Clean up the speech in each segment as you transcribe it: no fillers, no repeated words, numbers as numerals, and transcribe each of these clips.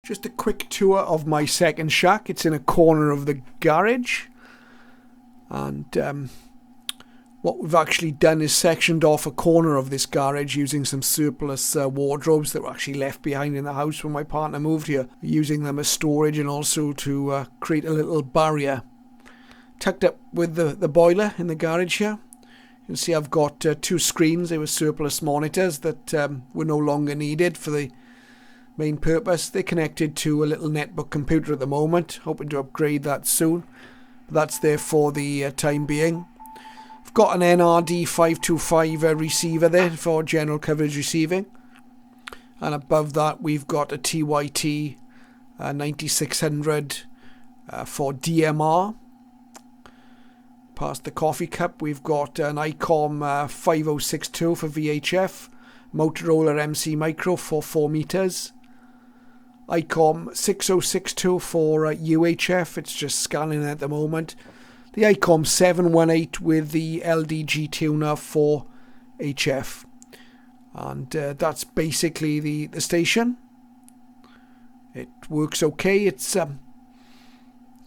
Just a quick tour of my second shack. It's in a corner of the garage, and what we've actually done is sectioned off a corner of this garage using some surplus wardrobes that were actually left behind in the house when my partner moved here, using them as storage and also to create a little barrier. Tucked up with the boiler in the garage here. You can see I've got two screens. They were surplus monitors that were no longer needed for the main purpose. They're connected to a little netbook computer at the moment, hoping to upgrade that soon. But that's there for the time being. I've got an NRD 525 receiver there for general coverage receiving, and above that we've got a TYT 9600 for DMR. Past the coffee cup we've got an ICOM 5062 for VHF, Motorola MC Micro for 4 meters, ICOM 6062 for UHF, it's just scanning at the moment, the ICOM 718 with the LDG tuner for HF, and that's basically the station. It works okay. It's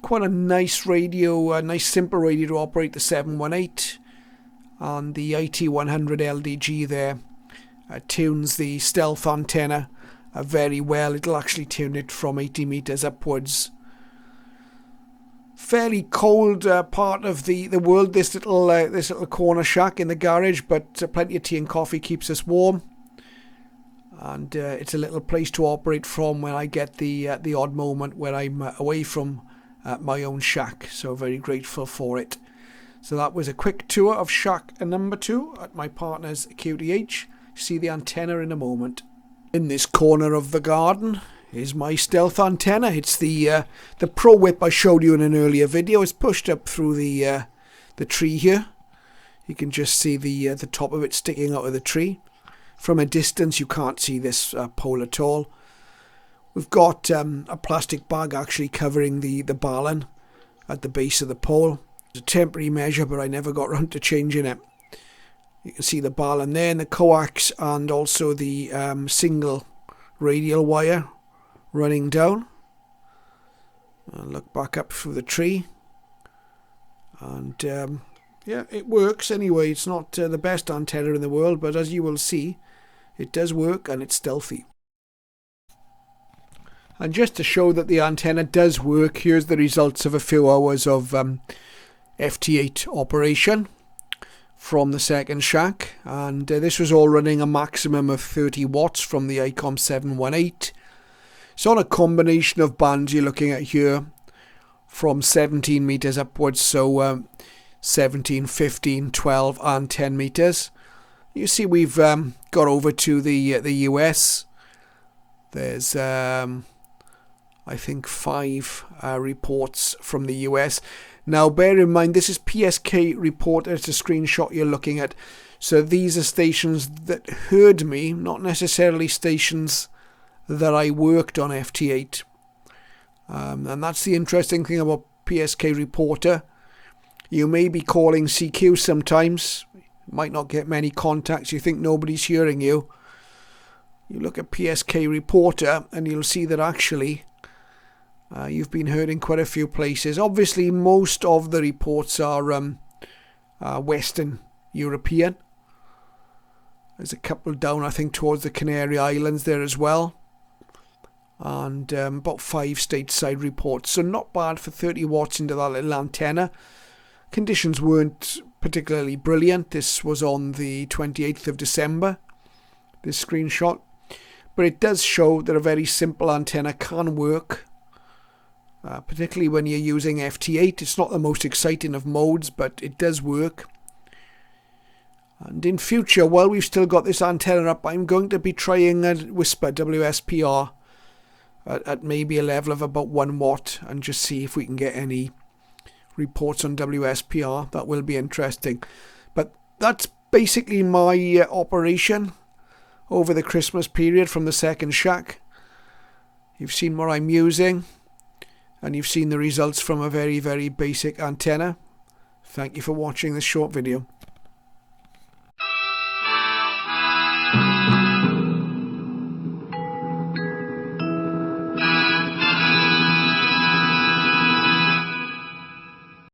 quite a nice radio, a nice simple radio to operate the 718, and the IT100 LDG there tunes the stealth antenna very well. It'll actually tune it from 80 meters upwards. Fairly cold part of the world, this little corner shack in the garage, but plenty of tea and coffee keeps us warm, and it's a little place to operate from when I get the odd moment where I'm away from my own shack, so very grateful for it. So that was a quick tour of shack number 2 at my partner's QTH. See the antenna in a moment. In this corner of the garden is my stealth antenna. It's the Pro Whip I showed you in an earlier video. It's pushed up through the tree here. You can just see the top of it sticking out of the tree. From a distance you can't see this pole at all. We've got a plastic bag actually covering the balun at the base of the pole. It's a temporary measure, but I never got round to changing it. You can see the balun there, and the coax, and also the single radial wire running down. I'll look back up through the tree, and yeah, it works anyway. It's not the best antenna in the world, but as you will see, it does work and it's stealthy. And just to show that the antenna does work, here's the results of a few hours of FT8 operation from the second shack, and this was all running a maximum of 30 watts from the ICOM 718. It's on a combination of bands you're looking at here from 17 meters upwards, so 17, 15, 12 and 10 meters. You see we've got over to the US. There's I think 5 reports from the US. Now bear in mind this is PSK report. It's a screenshot you're looking at. So these are stations that heard me, not necessarily stations that I worked on FT8. And that's the interesting thing about PSK reporter. You may be calling CQ sometimes. Might not get many contacts. You think nobody's hearing you. You look at PSK reporter and you'll see that actually you've been heard in quite a few places. Obviously, most of the reports are Western European. There's a couple down, I think, towards the Canary Islands there as well. And about 5 stateside reports. So not bad for 30 watts into that little antenna. Conditions weren't particularly brilliant. This was on the 28th of December, this screenshot. But it does show that a very simple antenna can work. Particularly when you're using FT8. It's not the most exciting of modes, but it does work. And in future, while we've still got this antenna up, I'm going to be trying a Whisper WSPR at maybe a level of about 1 watt and just see if we can get any reports on WSPR. That will be interesting. But that's basically my operation over the Christmas period from the second shack. You've seen what I'm using, and you've seen the results from a very, very basic antenna. Thank you for watching this short video.